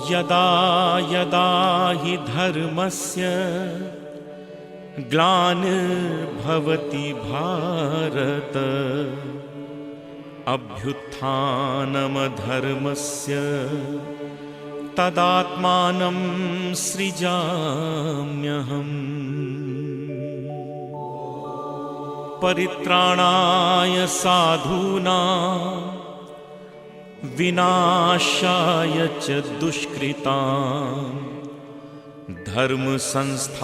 यदा यदा हि धर्मस्य ग्लानिर्भवति भारत अभ्युत्थानमधर्मस्य तदात्मानं सृजाम्यहम्। परित्राणाय साधूनां विनाशाय च दुष्कृतां धर्म संस्थापनार्थाय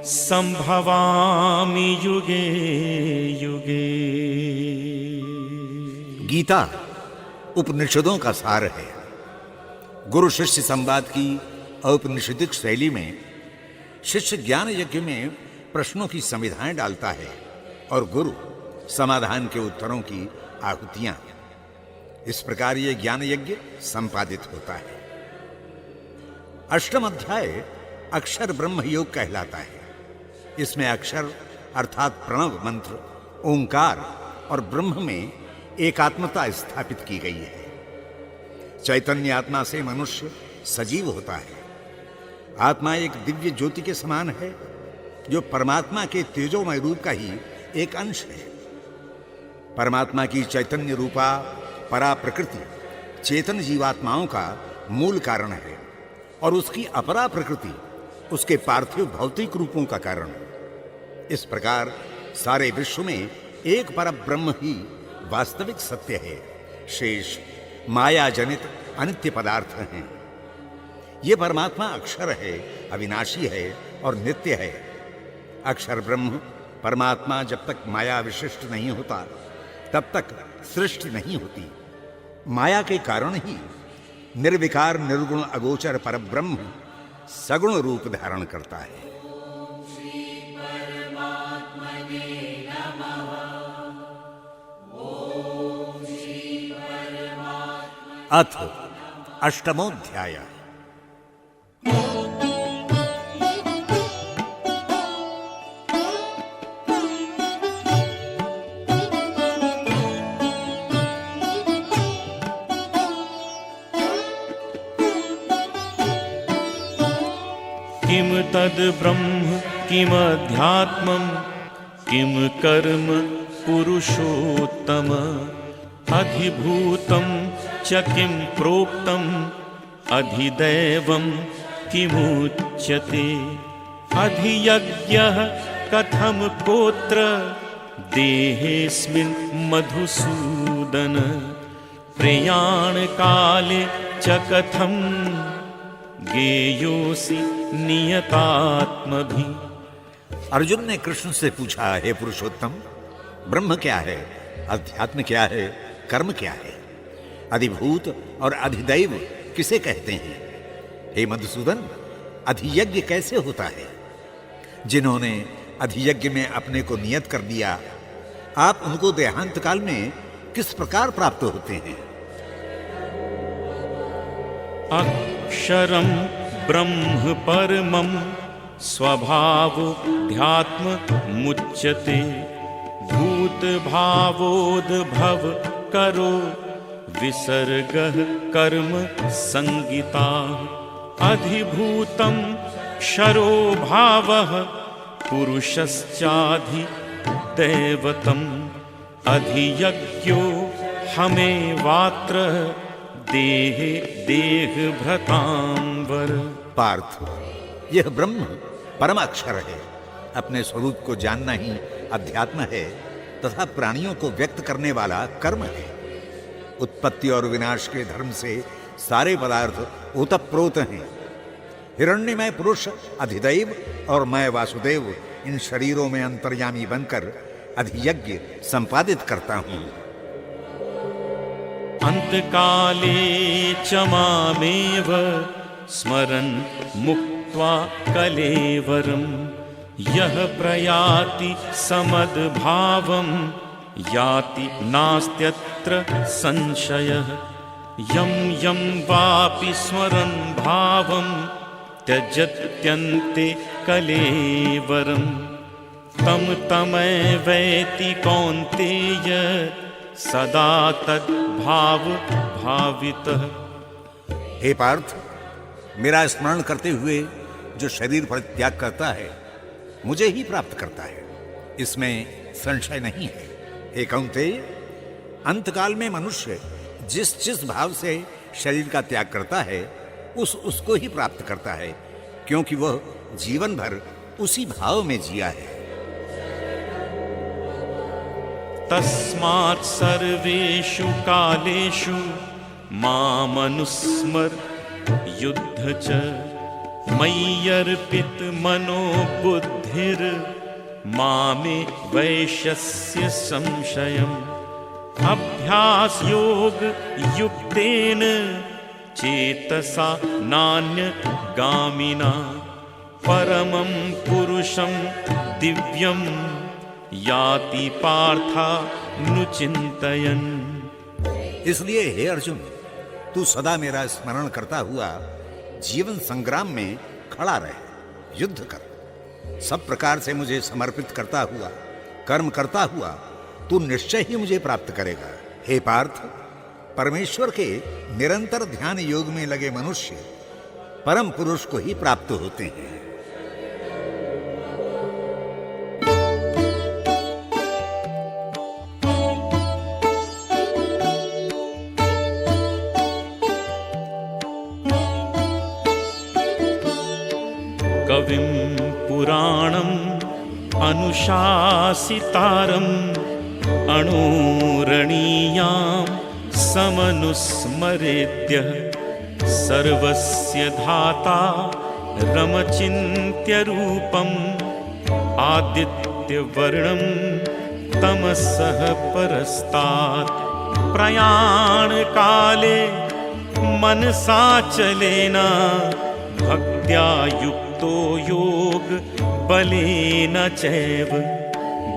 संभवामि युगे युगे। गीता उपनिषदों का सार है। गुरु शिष्य संवाद की औपनिषदिक शैली में शिष्य ज्ञान यज्ञ में प्रश्नों की संविधाएं डालता है और गुरु समाधान के उत्तरों की आहुतियां। इस प्रकार यह ज्ञान यज्ञ संपादित होता है। अष्टम अध्याय अक्षर ब्रह्म योग कहलाता है। इसमें अक्षर अर्थात प्रणव मंत्र, ओंकार और ब्रह्म में एकात्मता स्थापित की गई है। चैतन्य आत्मा से मनुष्य सजीव होता है। आत्मा एक दिव्य ज्योति के समान है जो परमात्मा के तेजोमय रूप का ही एक अंश है। परमात्मा की चैतन्य रूपा परा प्रकृति चेतन जीवात्माओं का मूल कारण है और उसकी अपरा प्रकृति उसके पार्थिव भौतिक रूपों का कारण है। इस प्रकार सारे विश्व में एक परब्रह्म ही वास्तविक सत्य है। शेष माया जनित अनित्य पदार्थ हैं। ये परमात्मा अक्षर है, अविनाशी है और नित्य है। अक्षर ब्रह्म परमात्मा जब तक माया विशिष्ट नहीं होता तब तक सृष्टि नहीं होती। माया के कारण ही निर्विकार निर्गुण अगोचर परब्रह्म सगुण रूप धारण करता है। अथ अष्टमोऽध्याय। किम तद ब्रह्म किमध्यात्मं किम कर्म पुरुषोत्तम अधिभूतं च किम प्रोक्तम् अधिदैवं किमुच्यते अधियज्ञः कथम कोत्र देहेऽस्मिन् मधुसूदन प्रयाण काले च कथम गेयोसि नियतात्मभि। अर्जुन ने कृष्ण से पूछा, हे पुरुषोत्तम, ब्रह्म क्या है, अध्यात्म क्या है, कर्म क्या है, अधिभूत और अधिदैव किसे कहते हैं? हे मधुसूदन, अधियज्ञ कैसे होता है? जिन्होंने अधियज्ञ में अपने को नियत कर दिया, आप उनको देहांत काल में किस प्रकार प्राप्त होते हैं? अक्षरं ब्रह्म परमं स्वभावोऽध्यात्म मुच्यते भूत भावोद्भव करो विसर्गः कर्म संगिता अधिभूतं क्षरो भावः पुरुषश्चाधिदैवतम् अधियज्ञो हमेवात्र देहे देह भृतांवर। पार्थ, यह ब्रह्म परम अक्षर है। अपने स्वरूप को जानना ही अध्यात्म है तथा प्राणियों को व्यक्त करने वाला कर्म है। उत्पत्ति और विनाश के धर्म से सारे पदार्थ ओतप्रोत हैं। हिरण्यमय पुरुष अधिदैव और मैं वासुदेव इन शरीरों में अंतर्यामी बनकर अधियज्ञ संपादित करता हूं। अंतकाले च मामेव स्मरन् मुक्त्वा कलेवरं यः प्रयाति समद्भावं याति नास्त्यत्र संशयः यं यं वापि स्मरन् भावं त्यजत्यन्ते कलेवरं तम तमय वैति कौन्तेय सदा तद्भाव भावितः। हे पार्थ, मेरा स्मरण करते हुए जो शरीर परित्याग करता है मुझे ही प्राप्त करता है, इसमें संशय नहीं है। हे कौन्तेय, अंतकाल में मनुष्य जिस जिस भाव से शरीर का त्याग करता है उसको ही प्राप्त करता है, क्योंकि वह जीवन भर उसी भाव में जिया है। तस्मात् सर्वेषु कालेषु मामनुस्मर युद्ध च मय्यर्पित मनो बुद्धिर मामे वैश्यस्य संशयम्। अभ्यास योग युक्तेन चेतसा नान्य गामिना परमं पुरुषं दिव्यं याति पार्था नुचिन्तयन्। इसलिए हे अर्जुन, तू सदा मेरा स्मरण करता हुआ जीवन संग्राम में खड़ा रहे, युद्ध कर। सब प्रकार से मुझे समर्पित करता हुआ, कर्म करता हुआ तू निश्चय ही मुझे प्राप्त करेगा। हे पार्थ, परमेश्वर के निरंतर ध्यान योग में लगे मनुष्य परम पुरुष को ही प्राप्त होते हैं। कविं पुराणम् अनुशासितारम् अणोरणीयां समनुस्मरेद्य सर्वस्य धाता रमचिन्त्य रूपम् आदित्यवर्णं तमसः परस्तात्। प्रयाण काले मनसा चलेन भक्त्या युक्तो योग बलेन चैव।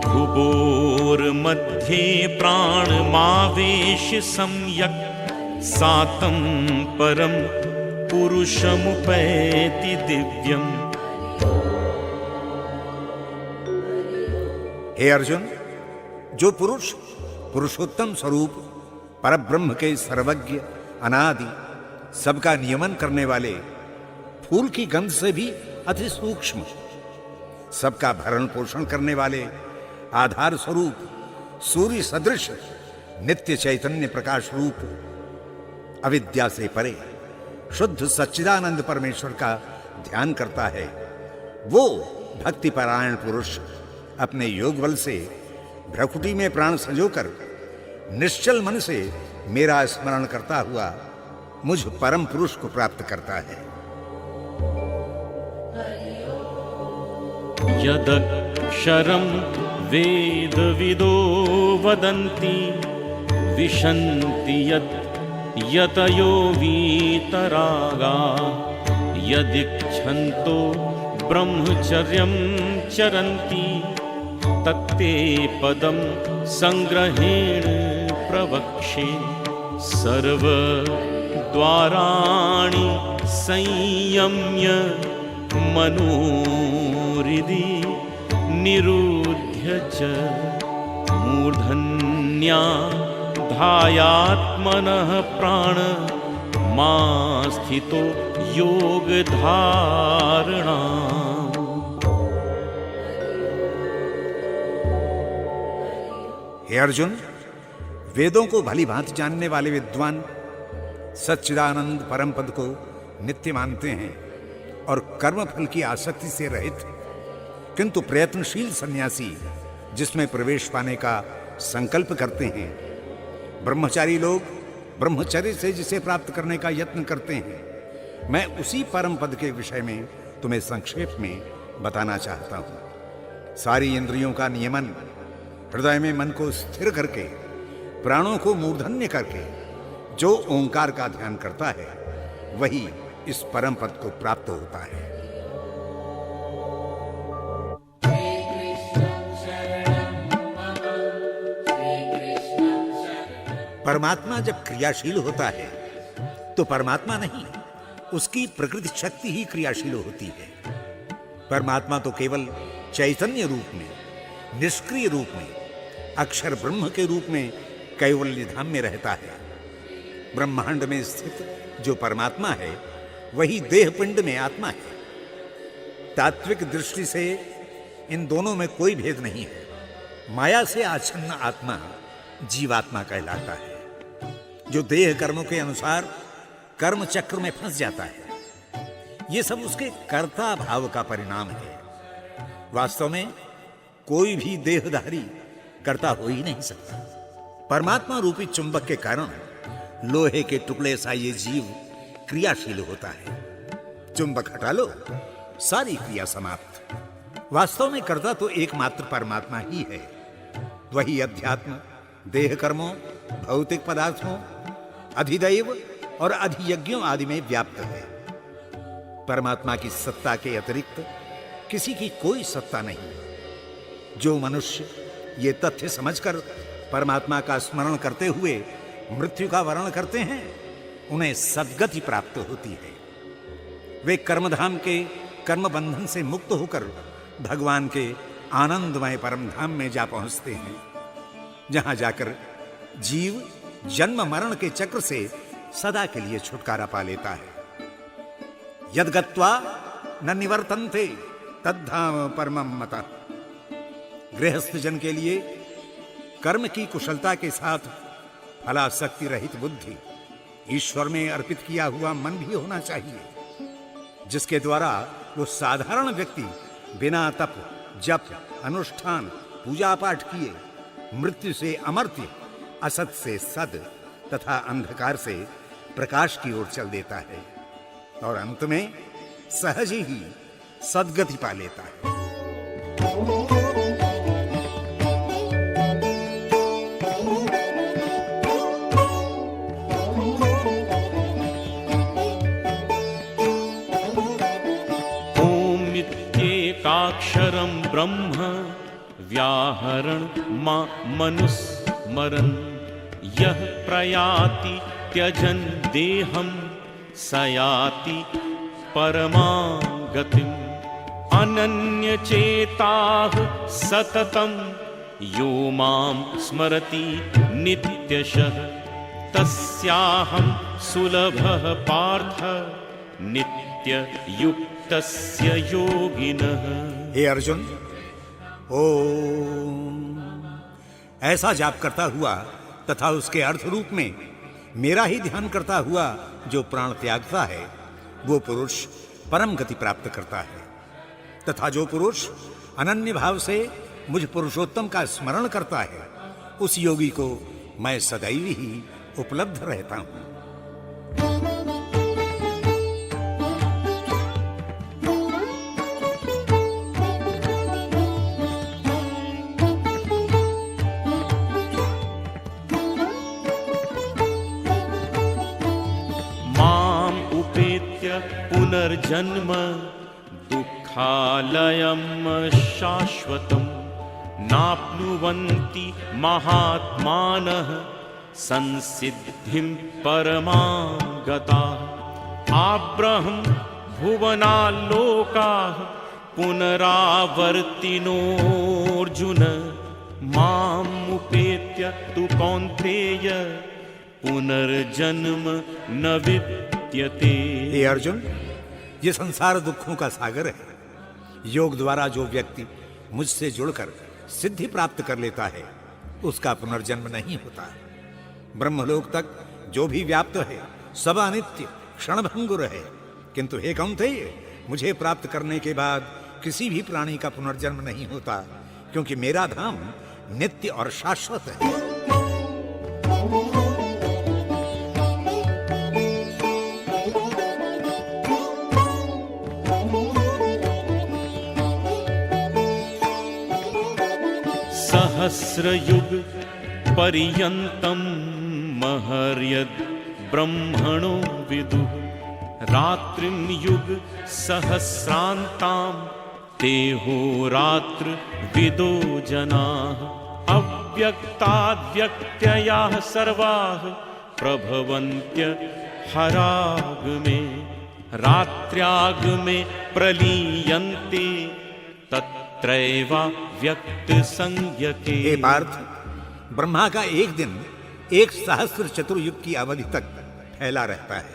भुवोर्मध्ये प्राणमावेश्य सम्यक् सातं परं पुरुषमुपैति दिव्यम्। हे अर्जुन, जो पुरुष पुरुषोत्तम स्वरूप परब्रह्म के सर्वज्ञ अनादि सबका नियमन करने वाले, फूल की गंध से भी अति सूक्ष्म, सबका भरण पोषण करने वाले, आधार स्वरूप सूर्य सदृश नित्य चैतन्य प्रकाश रूप, अविद्या से परे शुद्ध सच्चिदानंद परमेश्वर का ध्यान करता है, वो भक्तिपरायण पुरुष अपने योग बल से भ्रकुटी में प्राण संजोकर निश्चल मन से मेरा स्मरण करता हुआ मुझ परम पुरुष को प्राप्त करता है। यदक्षरं वेदविदो वदन्ति विशन्ति यतयो वीतरागा। यदिच्छन्तो ब्रह्मचर्यं चरन्ति तत्ते पदं संग्रहेण प्रवक्षे। सर्वद्वाराणि संयम्य मनोहृदि निरुध्य च मूर्धन्या ध्यायात्मनः प्राण मा स्थितो योग धारणा। हे अर्जुन, वेदों को भली भांति जानने वाले विद्वान सच्चिदानंद परम पद को नित्य मानते हैं और कर्म फल की आसक्ति से रहित किंतु प्रयत्नशील सन्यासी जिसमें प्रवेश पाने का संकल्प करते हैं। ब्रह्मचारी लोग ब्रह्मचर्य से जिसे प्राप्त करने का यत्न करते हैं, मैं उसी परम पद के विषय में तुम्हें संक्षेप में बताना चाहता हूं। सारी इंद्रियों का नियमन, हृदय में मन को स्थिर करके, प्राणों को मूर्धन्य करके जो ओंकार का ध्यान करता है, वही इस परम पद को प्राप्त होता है। परमात्मा जब क्रियाशील होता है तो परमात्मा नहीं, उसकी प्रकृति शक्ति ही क्रियाशील होती है। परमात्मा तो केवल चैतन्य रूप में निष्क्रिय रूप में अक्षर ब्रह्म के रूप में कैवल्य धाम में रहता है। ब्रह्मांड में स्थित जो परमात्मा है वही देह पिंड में आत्मा है। तात्विक दृष्टि से इन दोनों में कोई भेद नहीं है। माया से आच्छन्न आत्मा जीवात्मा कहलाता है, जो देह कर्मों के अनुसार कर्म चक्र में फंस जाता है। ये सब उसके कर्ता भाव का परिणाम है। वास्तव में कोई भी देहधारी कर्ता हो ही नहीं सकता। परमात्मा रूपी चुंबक के कारण लोहे के टुकड़े सा ये जीव क्रियाशील होता है। चुंबक हटा लो, सारी क्रिया समाप्त। वास्तव में कर्ता तो एकमात्र परमात्मा ही है। वही अध्यात्म, देह कर्मों, भौतिक पदार्थों, अधिदैव और अधियज्ञों आदि में व्याप्त है। परमात्मा की सत्ता के अतिरिक्त किसी की कोई सत्ता नहीं। जो मनुष्य ये तथ्य समझकर परमात्मा का स्मरण करते हुए मृत्यु का वर्ण करते हैं, उन्हें सद्गति प्राप्त होती है। वे कर्मधाम के कर्म बंधन से मुक्त होकर भगवान के आनंदमय परम धाम में जा पहुंचते हैं, जहां जाकर जीव जन्म मरण के चक्र से सदा के लिए छुटकारा पा लेता है। यद गत्वा न निवर्तन्ते तद्धाम परमम मतः। गृहस्थ जन के लिए कर्म की कुशलता के साथ फलासक्ति रहित बुद्धि, ईश्वर में अर्पित किया हुआ मन भी होना चाहिए, जिसके द्वारा वो साधारण व्यक्ति बिना तप, जप, अनुष्ठान, पूजा पाठ किए मृत्यु से अमर्त्य, असत से सद तथा अंधकार से प्रकाश की ओर चल देता है और अंत में सहज ही सद्गति पा लेता है। ओमित्येकाक्षरं ब्रह्म व्याहरण मनुस्मरन् यः प्रयाति त्यजन् देहं स याति परमां गतिम्। अनन्यचेताः सततं यो मां स्मरति नित्यशः तस्याहं सुलभः पार्थ नित्ययुक्तस्य योगिनः। हे अर्जुन, ओम ऐसा जाप करता हुआ तथा उसके अर्थ रूप में मेरा ही ध्यान करता हुआ जो प्राण त्यागता है, वो पुरुष परम गति प्राप्त करता है। तथा जो पुरुष अनन्य भाव से मुझ पुरुषोत्तम का स्मरण करता है, उस योगी को मैं सदैव ही उपलब्ध रहता हूं। पुनर्जन्म दुःखालयं शाश्वतं नाप्नुवन्ति महात्मानः संसिद्धिं परमां गताः। आब्रहं भुवनाल्लोकाः पुनरावर्तिनोऽर्जुन मामुपेत्य तु कौन्तेय पुनर्जन्म न विद्यते। हे अर्जुन, ये संसार दुखों का सागर है। योग द्वारा जो व्यक्ति मुझसे जुड़कर सिद्धि प्राप्त कर लेता है, उसका पुनर्जन्म नहीं होता। ब्रह्मलोक तक जो भी व्याप्त है सब अनित्य क्षणभंगुर है, किंतु हे कौन्तेय, मुझे प्राप्त करने के बाद किसी भी प्राणी का पुनर्जन्म नहीं होता, क्योंकि मेरा धाम नित्य और शाश्वत है। सहस्रयुग पर्यन्तं महर्यद् ब्रह्मणो विदुः रात्रिं युग सहस्रान्तां तेहोरात्र विदो जनाः। अव्यक्ताद्व्यक्तयः सर्वाः प्रभवन्त्य हरागमे रात्र्यागमे प्रलीयन्ते तत् तत्रैवा व्यक्त संज्ञके। हे पार्थ, ब्रह्मा का एक दिन 1 सहस्त्र चतुर्युग की अवधि तक फैला रहता है।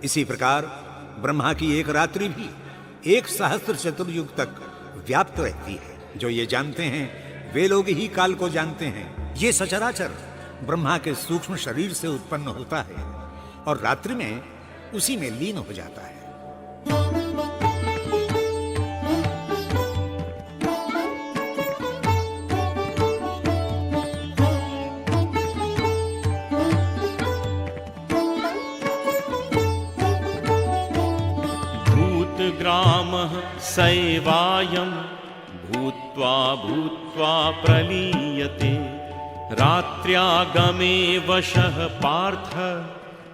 इसी प्रकार ब्रह्मा की एक रात्रि भी 1 सहस्त्र चतुर्युग तक व्याप्त रहती है। जो ये जानते हैं वे लोग ही काल को जानते हैं। ये सचराचर ब्रह्मा के सूक्ष्म शरीर से उत्पन्न होता है और रात्रि में उसी में लीन हो जाता है। भूतग्रामः सैवायं भूत्वा भूत्वा प्रलीयते। रात्र्यागमे वशः पार्थ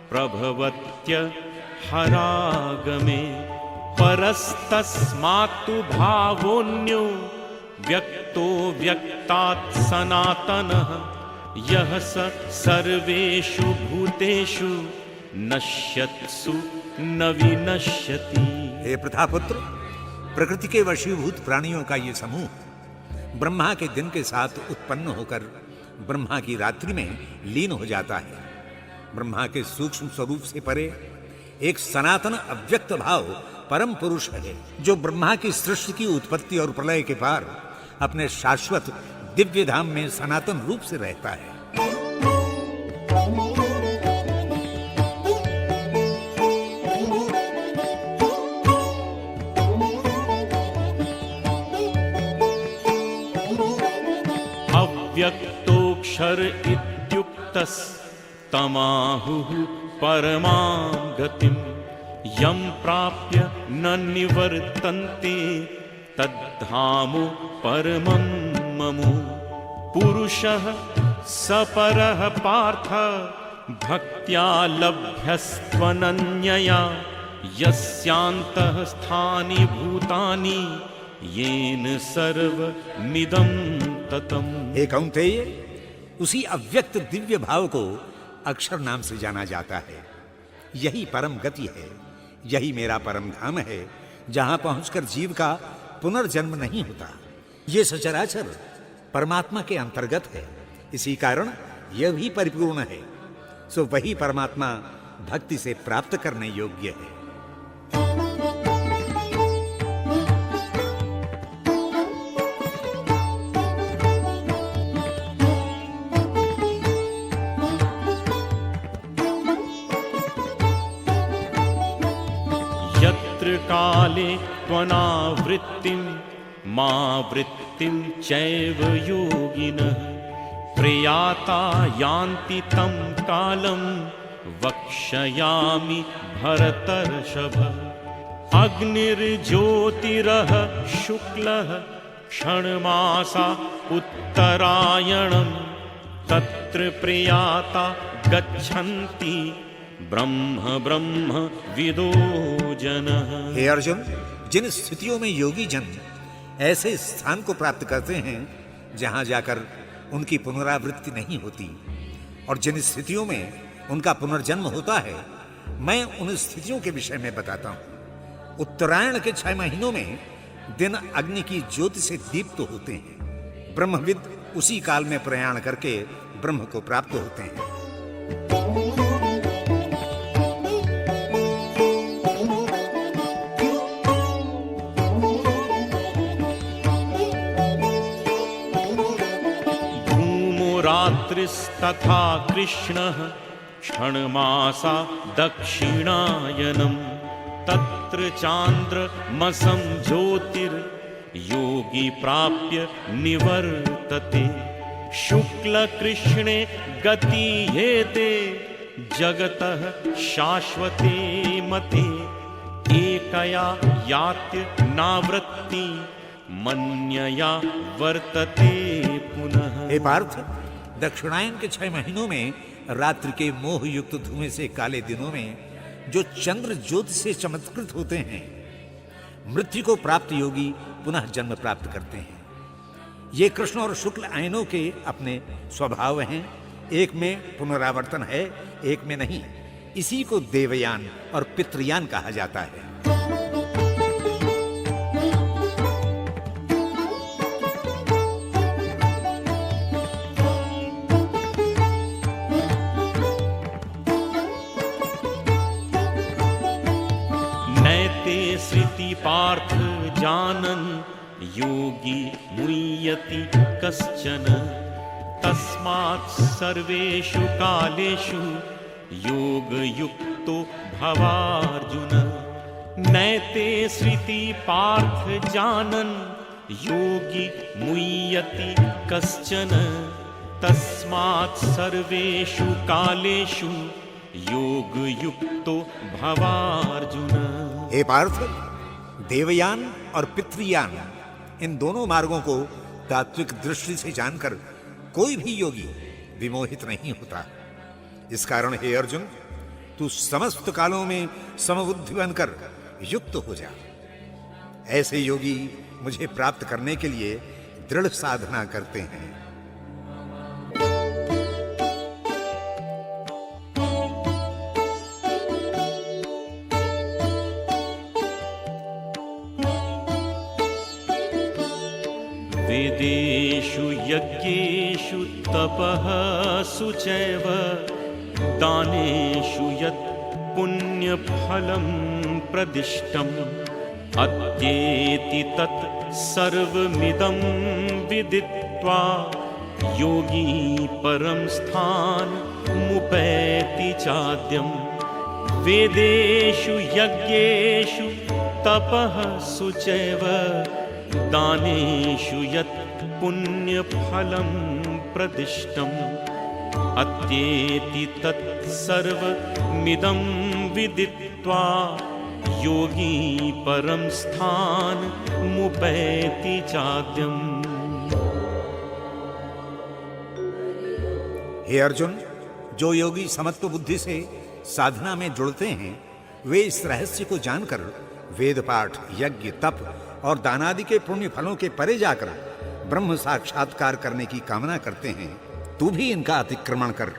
प्रभवत्य हरागमे। परस्तस्मात्तु भावोऽन्यो व्यक्तो व्यक्तात् सनातनः। यः स सर्वेषु भूतेषु नश्यत्सु न विनश्यति। हे प्रथापुत्र, प्रकृति के वशीभूत प्राणियों का ये समूह ब्रह्मा के दिन के साथ उत्पन्न होकर ब्रह्मा की रात्रि में लीन हो जाता है। ब्रह्मा के सूक्ष्म स्वरूप से परे एक सनातन अव्यक्त भाव परम पुरुष है, जो ब्रह्मा की सृष्टि की उत्पत्ति और प्रलय के पार अपने शाश्वत दिव्य धाम में सनातन रूप से रहता है। अव्यक्तोऽक्षर इत्युक्तस्तमाहुः परमां गतिं। यं प्राप्य न निवर्तन्ते तद्धामो परमं मम। पुरुषः सपरः पार्थ भक्त्या लभ्यस्त्वनन्यया। यस्यान्तः स्थानि भूतानि येन सर्वमिदं ततम्। हे कौन्तेय, उसी अव्यक्त दिव्य भाव को अक्षर नाम से जाना जाता है। यही परम गति है, यही मेरा परम धाम है, जहां पहुंचकर जीव का पुनर्जन्म नहीं होता। ये सचराचर परमात्मा के अंतर्गत है, इसी कारण यह भी परिपूर्ण है। सो वही परमात्मा भक्ति से प्राप्त करने योग्य है। काले त्वनावृत्तिं मा वृत्तिं चैव योगिनः। प्रयाता यान्ति तं कालं वक्ष्यामि भरतर्षभ। अग्निर्ज्योतिरः शुक्लः क्षणमासा उत्तरायणं। तत्र प्रयाता गच्छन्ति ब्रह्म ब्रह्म विदो जनः। हे अर्जुन, जिन स्थितियों में योगी जन ऐसे स्थान को प्राप्त करते हैं जहां जाकर उनकी पुनरावृत्ति नहीं होती, और जिन स्थितियों में उनका पुनर्जन्म होता है, मैं उन स्थितियों के विषय में बताता हूं। उत्तरायण के 6 महीनों में दिन अग्नि की ज्योति से दीप्त होते हैं। ब्रह्मविद उसी काल में प्रयाण करके ब्रह्म को प्राप्त होते हैं। रात्रिस्तथा कृष्णः क्षणमासा दक्षिणायनं। तत्र चान्द्रमसं ज्योतिर्योगी प्राप्य निवर्तते। शुक्लकृष्णे गतीयेते जगतः शाश्वते मते। एकया यात्य नावृत्ति मन्यया वर्तते पुनः। हे पार्थ, दक्षिणायन के 6 महीनों में रात्रि के मोह युक्त धुएं से काले दिनों में जो चंद्र ज्योति से चमत्कृत होते हैं, मृत्यु को प्राप्त योगी पुनः जन्म प्राप्त करते हैं। ये कृष्ण और शुक्ल आयनों के अपने स्वभाव हैं। एक में पुनरावर्तन है, एक में नहीं। इसी को देवयान और पितृयान कहा जाता है। योगी मुह्यति कश्चन तस्मात् सर्वेषु कालेषु योगयुक्तो भवार्जुन। नैते श्रुति पार्थ जानन् योगी मुह्यति कश्चन तस्मात् सर्वेषु कालेषु योगयुक्तो भवार्जुन। हे पार्थ, देवयान और पितृयान इन दोनों मार्गों को तात्विक दृष्टि से जानकर कोई भी योगी विमोहित नहीं होता। इस कारण हे अर्जुन, तू समस्त कालों में समबुद्धि बनकर युक्त हो जा। ऐसे योगी मुझे प्राप्त करने के लिए दृढ़ साधना करते हैं। वेदेषु यज्ञेषु तपःसु चैव दानेषु यत् पुण्यफलं प्रदिष्टम् अत्येति तत् सर्वमिदं विदित्वा योगी परं स्थानमुपैति चाद्यम्। वेदेषु यज्ञेषु तपःसु चैव दानेषु यत् पुण्यफलं प्रदिष्टम् अत्येति तत् सर्वमिदं विदित्वा योगी परं स्थानमुपैति चाद्यम्। हे अर्जुन, जो योगी समत्व बुद्धि से साधना में जुड़ते हैं, वे इस रहस्य को जानकर वेद पाठ, यज्ञ, तप और दानादि के पुण्य फलों के परे जाकर ब्रह्म साक्षात्कार करने की कामना करते हैं। तू भी इनका अतिक्रमण कर।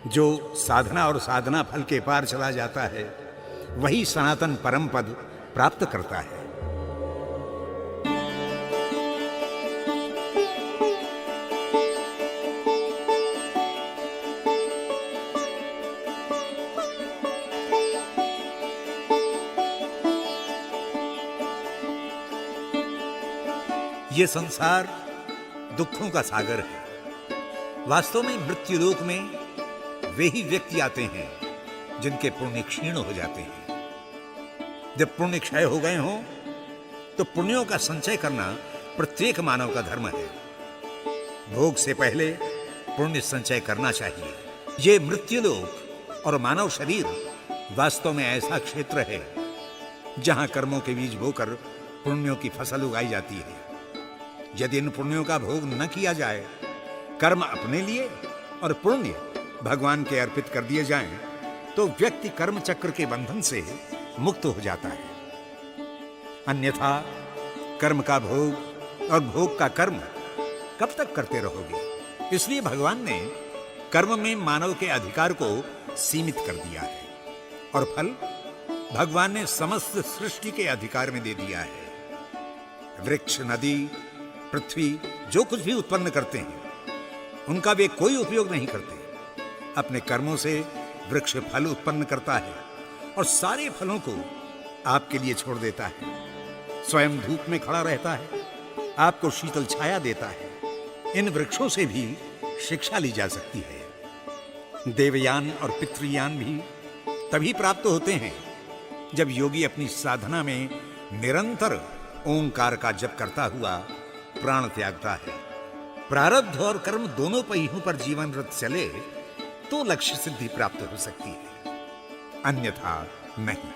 जो साधना और साधना फल के पार चला जाता है, वही सनातन परम पद प्राप्त करता है। ये संसार दुखों का सागर है। वास्तव में मृत्यु लोक में वे ही व्यक्ति आते हैं जिनके पुण्य क्षीण हो जाते हैं। जब पुण्य क्षय हो गए हों तो पुण्यों का संचय करना प्रत्येक मानव का धर्म है। भोग से पहले पुण्य संचय करना चाहिए। ये मृत्यु लोक और मानव शरीर वास्तव में ऐसा क्षेत्र है जहां कर्मों के बीज बोकर पुण्यों की फसल उगाई जाती है। यदि इन पुण्यों का भोग न किया जाए, कर्म अपने लिए और पुण्य भगवान के अर्पित कर दिए जाएं, तो व्यक्ति कर्म चक्र के बंधन से मुक्त हो जाता है। अन्यथा कर्म का भोग और भोग का कर्म कब तक करते रहोगे? इसलिए भगवान ने कर्म में मानव के अधिकार को सीमित कर दिया है और फल भगवान ने समस्त सृष्टि के अधिकार में दे दिया है। वृक्ष, नदी, पृथ्वी जो कुछ भी उत्पन्न करते हैं, उनका वे कोई उपयोग नहीं करते। अपने कर्मों से वृक्ष फल उत्पन्न करता है और सारे फलों को आपके लिए छोड़ देता है। स्वयं धूप में खड़ा रहता है, आपको शीतल छाया देता है। इन वृक्षों से भी शिक्षा ली जा सकती है। देवयान और पितृयान भी तभी प्राप्त होते हैं जब योगी अपनी साधना में निरंतर ओंकार का जप करता हुआ प्राण त्यागता है। प्रारब्ध और कर्म दोनों पहियों पर जीवन रथ चले तो लक्ष्य सिद्धि प्राप्त हो सकती है, अन्यथा नहीं।